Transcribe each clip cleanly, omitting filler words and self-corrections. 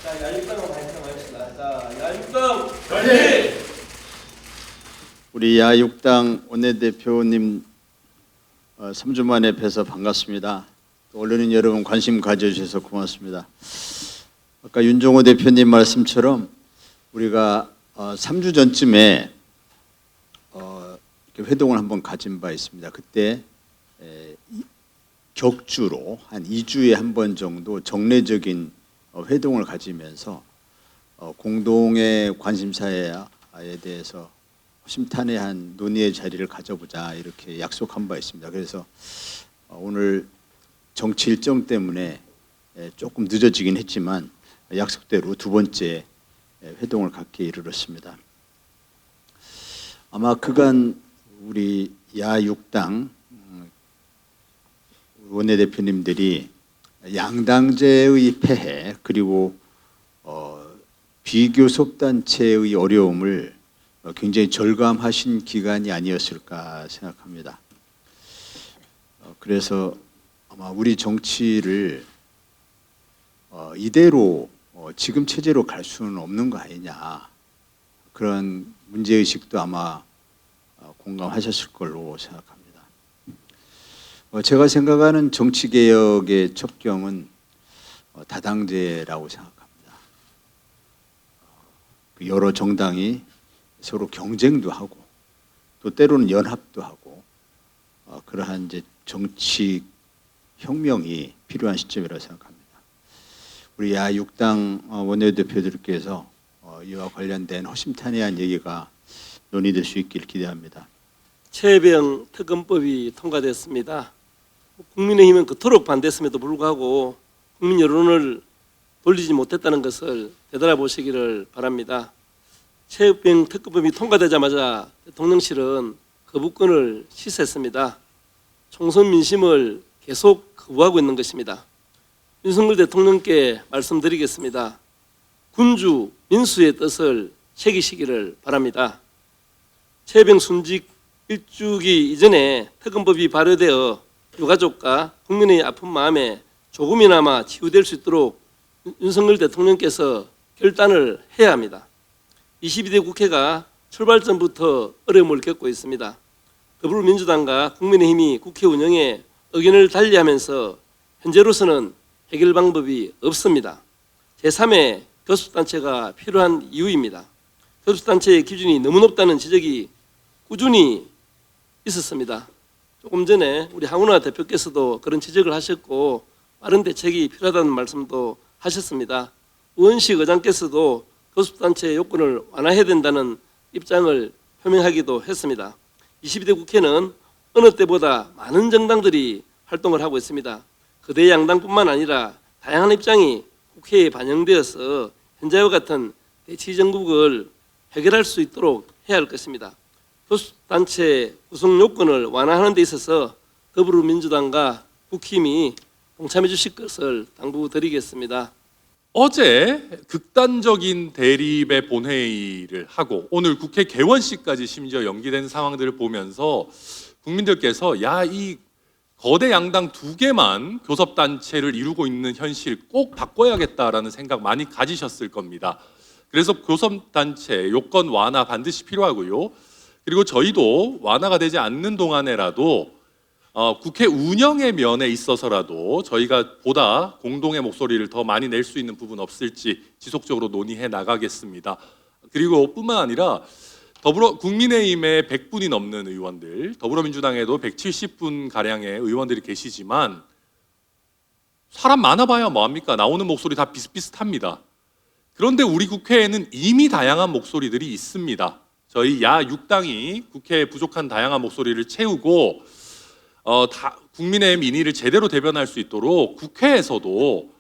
자, 야육당으로 발표하겠습니다. 자, 야육당 화이팅! 우리 야육당 원내대표님 3주 만에 뵈서 반갑습니다. 또 언론인 여러분 관심 가져주셔서 고맙습니다. 아까 윤종호 대표님 말씀처럼 우리가 3주 전쯤에 이렇게 회동을 한번 가진 바 있습니다. 그때 격주로 한 2주에 한 번 정도 정례적인 회동을 가지면서 공동의 관심사에 대해서 심탄회한 논의의 자리를 가져보자 이렇게 약속한 바 있습니다. 그래서 오늘 정치 일정 때문에 조금 늦어지긴 했지만 약속대로 두 번째 회동을 갖게 이르렀습니다. 아마 그간 우리 야육당 원내대표님들이 양당제의 폐해 그리고 비교섭단체의 어려움을 굉장히 절감하신 기간이 아니었을까 생각합니다. 그래서 아마 우리 정치를 이대로 지금 체제로 갈 수는 없는 거 아니냐 그런 문제의식도 아마 공감하셨을 걸로 생각합니다. 제가 생각하는 정치개혁의 첩경은 다당제라고 생각합니다. 여러 정당이 서로 경쟁도 하고 또 때로는 연합도 하고 그러한 이제 정치 혁명이 필요한 시점이라고 생각합니다. 우리 야육당 원내대표들께서 이와 관련된 허심탄회한 얘기가 논의될 수 있길 기대합니다. 최혜병 특검법이 통과됐습니다. 국민의힘은 그토록 반대했음에도 불구하고 국민 여론을 돌리지 못했다는 것을 되돌아보시기를 바랍니다. 최혜병 특검법이 통과되자마자 대통령실은 거부권을 시사했습니다. 총선 민심을 계속 거부하고 있는 것입니다. 윤석열 대통령께 말씀드리겠습니다. 군주 민수의 뜻을 새기시기를 바랍니다. 최혜병 순직 일주기 이전에 특검법이 발효되어 유가족과 국민의 아픈 마음에 조금이나마 치유될 수 있도록 윤석열 대통령께서 결단을 해야 합니다. 22대 국회가 출발 전부터 어려움을 겪고 있습니다. 더불어민주당과 국민의힘이 국회 운영에 의견을 달리하면서 현재로서는 해결 방법이 없습니다. 제3의 교섭단체가 필요한 이유입니다. 교섭단체의 기준이 너무 높다는 지적이 꾸준히 있었습니다. 조금 전에 우리 황운하 대표께서도 그런 지적을 하셨고 빠른 대책이 필요하다는 말씀도 하셨습니다. 우원식 의장께서도 교섭단체의 요건을 완화해야 된다는 입장을 표명하기도 했습니다. 22대 국회는 어느 때보다 많은 정당들이 활동을 하고 있습니다. 거대 양당뿐만 아니라 다양한 입장이 국회에 반영되어서 현재와 같은 대치정국을 해결할 수 있도록 해야 할 것입니다. 교섭단체 구성 요건을 완화하는 데 있어서 더불어민주당과 국힘이 동참해 주실 것을 당부드리겠습니다. 어제 극단적인 대립의 본회의를 하고 오늘 국회 개원식까지 심지어 연기된 상황들을 보면서 국민들께서 이 거대 양당 두 개만 교섭단체를 이루고 있는 현실 꼭 바꿔야겠다라는 생각 많이 가지셨을 겁니다. 그래서 교섭단체 요건 완화 반드시 필요하고요. 그리고 저희도 완화가 되지 않는 동안에라도 국회 운영의 면에 있어서라도 저희가 보다 공동의 목소리를 더 많이 낼 수 있는 부분 없을지 지속적으로 논의해 나가겠습니다. 그리고 뿐만 아니라 국민의힘에 100분이 넘는 의원들, 더불어민주당에도 170분 가량의 의원들이 계시지만 사람 많아봐야 뭐합니까? 나오는 목소리 다 비슷비슷합니다. 그런데 우리 국회에는 이미 다양한 목소리들이 있습니다. 저희 야육당이 국회에 부족한 다양한 목소리를 채우고 국민의 민의를 제대로 대변할 수 있도록 국회에서도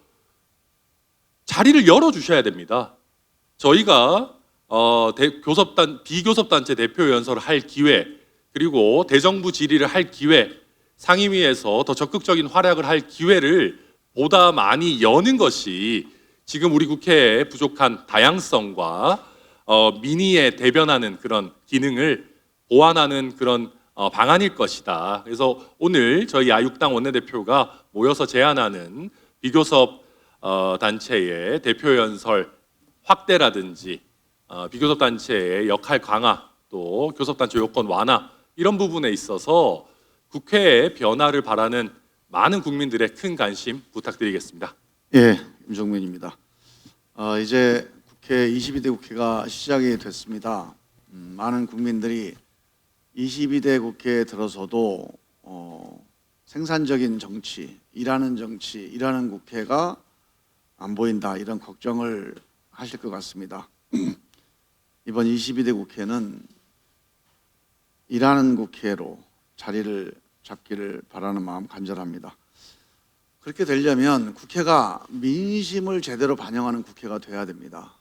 자리를 열어주셔야 됩니다. 저희가 비교섭단체 대표연설을 할 기회, 그리고 대정부 질의를 할 기회, 상임위에서 더 적극적인 활약을 할 기회를 보다 많이 여는 것이 지금 우리 국회의 부족한 다양성과 민의에 대변하는 그런 기능을 보완하는 그런 방안일 것이다. 그래서 오늘 저희 야육당 원내대표가 모여서 제안하는 비교섭 단체의 대표 연설 확대라든지 비교섭 단체의 역할 강화, 또 교섭 단체 요건 완화 이런 부분에 있어서 국회의 변화를 바라는 많은 국민들의 큰 관심 부탁드리겠습니다. 예, 임종민입니다. 이제 국회 22대 국회가 시작이 됐습니다. 많은 국민들이 22대 국회에 들어서도 생산적인 정치, 일하는 국회가 안 보인다 이런 걱정을 하실 것 같습니다. 이번 22대 국회는 일하는 국회로 자리를 잡기를 바라는 마음 간절합니다. 그렇게 되려면 국회가 민심을 제대로 반영하는 국회가 돼야 됩니다.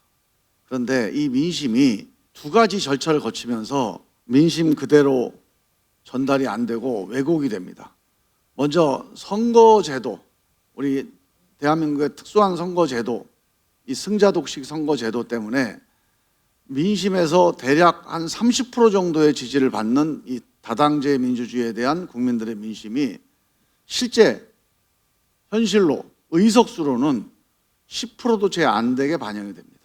그런데 이 민심이 두 가지 절차를 거치면서 민심 그대로 전달이 안 되고 왜곡이 됩니다. 먼저 선거제도, 우리 대한민국의 특수한 선거제도, 이 승자독식 선거제도 때문에 민심에서 대략 한 30% 정도의 지지를 받는 이 다당제 민주주의에 대한 국민들의 민심이 실제 현실로 의석수로는 10%도 채 안 되게 반영이 됩니다.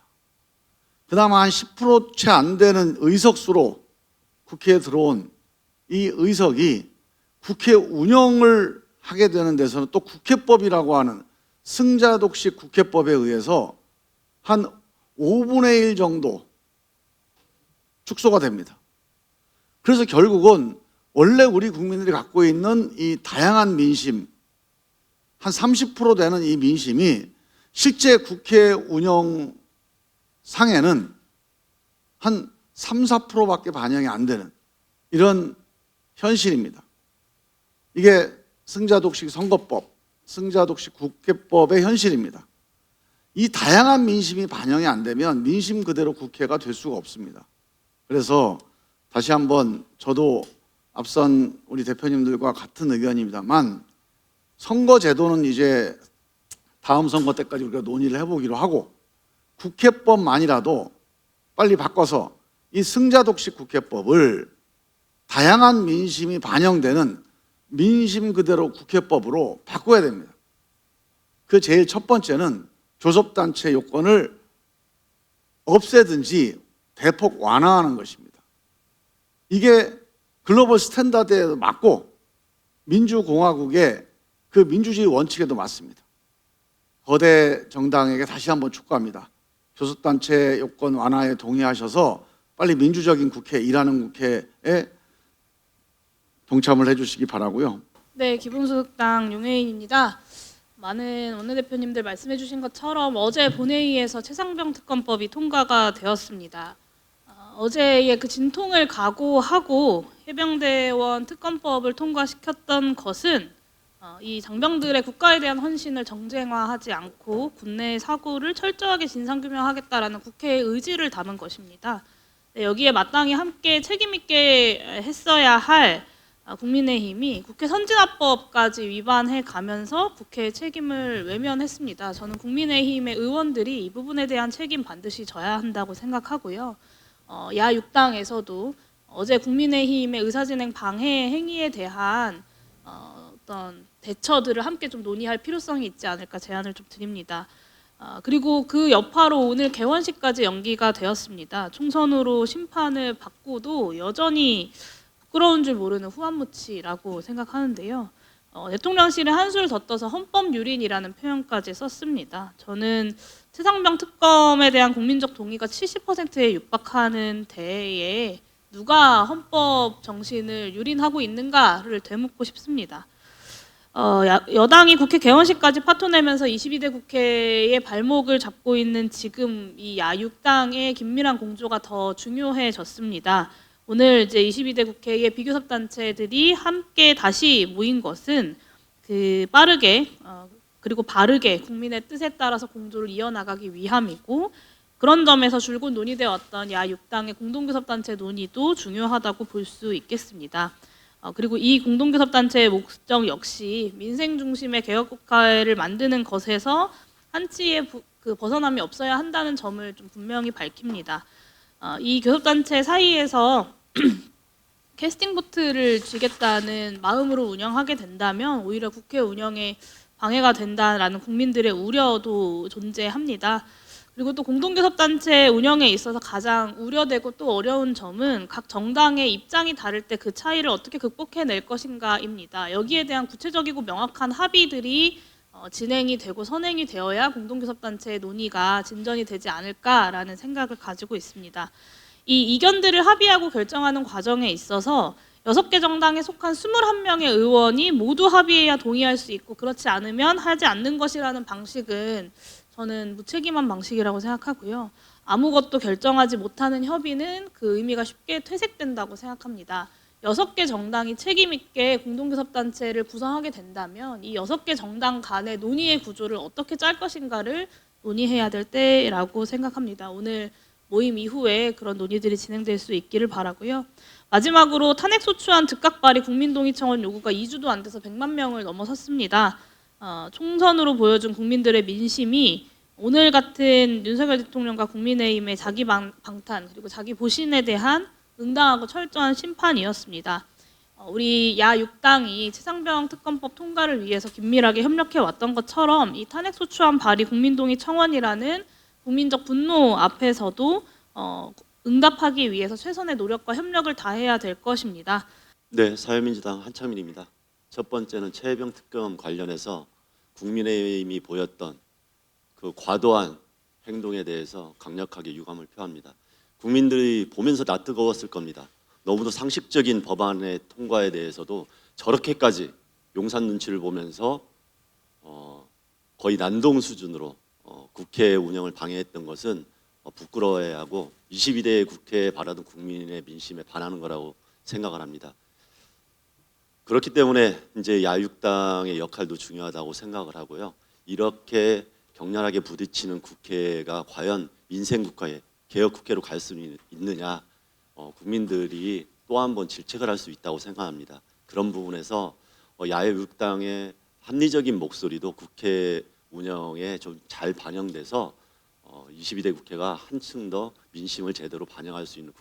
그나마 한 10% 채 안 되는 의석수로 국회에 들어온 이 의석이 국회 운영을 하게 되는 데서는 또 국회법이라고 하는 승자독식 국회법에 의해서 한 5분의 1 정도 축소가 됩니다. 그래서 결국은 원래 우리 국민들이 갖고 있는 이 다양한 민심, 한 30% 되는 이 민심이 실제 국회 운영 상에는 한 3, 4%밖에 반영이 안 되는 이런 현실입니다. 이게 승자독식 선거법, 승자독식 국회법의 현실입니다. 이 다양한 민심이 반영이 안 되면 민심 그대로 국회가 될 수가 없습니다. 그래서 다시 한번 저도 앞선 우리 대표님들과 같은 의견입니다만 선거제도는 이제 다음 선거 때까지 우리가 논의를 해보기로 하고 국회법만이라도 빨리 바꿔서 이 승자독식 국회법을 다양한 민심이 반영되는 민심 그대로 국회법으로 바꿔야 됩니다. 그 제일 첫 번째는 교섭단체 요건을 없애든지 대폭 완화하는 것입니다. 이게 글로벌 스탠다드에 맞고 민주공화국의 그 민주주의 원칙에도 맞습니다. 거대 정당에게 다시 한번 촉구합니다. 교섭단체 요건 완화에 동의하셔서 빨리 민주적인 국회, 일하는 국회에 동참을 해주시기 바라고요. 네, 기본소득당 용혜인입니다. 많은 원내대표님들 말씀해 주신 것처럼 어제 본회의에서 최상병 특검법이 통과가 되었습니다. 어제의 그 진통을 각오하고 해병대원 특검법을 통과시켰던 것은 이 장병들의 국가에 대한 헌신을 정쟁화하지 않고 국내의 사고를 철저하게 진상규명하겠다라는 국회의 의지를 담은 것입니다. 네, 여기에 마땅히 함께 책임 있게 했어야 할 국민의힘이 국회 선진화법까지 위반해 가면서 국회의 책임을 외면했습니다. 저는 국민의힘의 의원들이 이 부분에 대한 책임 반드시 져야 한다고 생각하고요. 야6당에서도 어제 국민의힘의 의사진행 방해 행위에 대한 어떤 대처들을 함께 좀 논의할 필요성이 있지 않을까 제안을 좀 드립니다. 그리고 그 여파로 오늘 개원식까지 연기가 되었습니다. 총선으로 심판을 받고도 여전히 부끄러운 줄 모르는 후한무치라고 생각하는데요. 대통령실은 한술 더 떠서 헌법유린이라는 표현까지 썼습니다. 저는 최상병 특검에 대한 국민적 동의가 70%에 육박하는 대에 누가 헌법 정신을 유린하고 있는가를 되묻고 싶습니다. 여당이 국회 개원식까지 파토내면서 22대 국회의 발목을 잡고 있는 지금 이 야6당의 긴밀한 공조가 더 중요해졌습니다. 오늘 이제 22대 국회의 비교섭 단체들이 함께 다시 모인 것은 그 빠르게 그리고 바르게 국민의 뜻에 따라서 공조를 이어나가기 위함이고 그런 점에서 줄곧 논의되어 왔던 야6당의 공동교섭 단체 논의도 중요하다고 볼 수 있겠습니다. 그리고 이 공동교섭 단체의 목적 역시 민생 중심의 개혁 국회를 만드는 것에서 한치의 그 벗어남이 없어야 한다는 점을 좀 분명히 밝힙니다. 이 교섭 단체 사이에서 캐스팅 보트를 쥐겠다는 마음으로 운영하게 된다면 오히려 국회 운영에 방해가 된다라는 국민들의 우려도 존재합니다. 그리고 또 공동교섭단체 운영에 있어서 가장 우려되고 또 어려운 점은 각 정당의 입장이 다를 때 그 차이를 어떻게 극복해낼 것인가입니다. 여기에 대한 구체적이고 명확한 합의들이 진행이 되고 선행이 되어야 공동교섭단체의 논의가 진전이 되지 않을까라는 생각을 가지고 있습니다. 이 이견들을 합의하고 결정하는 과정에 있어서 6개 정당에 속한 21명의 의원이 모두 합의해야 동의할 수 있고 그렇지 않으면 하지 않는 것이라는 방식은 저는 무책임한 방식이라고 생각하고요. 아무것도 결정하지 못하는 협의는 그 의미가 쉽게 퇴색된다고 생각합니다. 6개 정당이 책임 있게 공동교섭단체를 구성하게 된다면 이 6개 정당 간의 논의의 구조를 어떻게 짤 것인가를 논의해야 될 때라고 생각합니다. 오늘 모임 이후에 그런 논의들이 진행될 수 있기를 바라고요. 마지막으로 탄핵소추안 즉각 발의 국민동의 청원 요구가 2주도 안 돼서 100만 명을 넘어섰습니다. 총선으로 보여준 국민들의 민심이 오늘 같은 윤석열 대통령과 국민의힘의 자기 방탄 그리고 자기 보신에 대한 응당하고 철저한 심판이었습니다. 우리 야 6당이 최상병 특검법 통과를 위해서 긴밀하게 협력해 왔던 것처럼 이 탄핵소추안 발의 국민동의 청원이라는 국민적 분노 앞에서도 응답하기 위해서 최선의 노력과 협력을 다해야 될 것입니다. 네, 사회민주당 한창민입니다. 첫 번째는 최혜병 특검 관련해서 국민의힘이 보였던 그 과도한 행동에 대해서 강력하게 유감을 표합니다. 국민들이 보면서 낯뜨거웠을 겁니다. 너무도 상식적인 법안의 통과에 대해서도 저렇게까지 용산 눈치를 보면서 거의 난동 수준으로 국회 운영을 방해했던 것은 부끄러워해야 하고 22대 국회에 바라던 국민의 민심에 반하는 거라고 생각을 합니다. 그렇기 때문에 이제 야육당의 역할도 중요하다고 생각을 하고요. 이렇게 격렬하게 부딪히는 국회가 과연 민생 국가에 개혁 국회로 갈 수 있느냐, 국민들이 또 한 번 질책을 할 수 있다고 생각합니다. 그런 부분에서 야육당의 합리적인 목소리도 국회 운영에 좀 잘 반영돼서 22대 국회가 한층 더 민심을 제대로 반영할 수 있는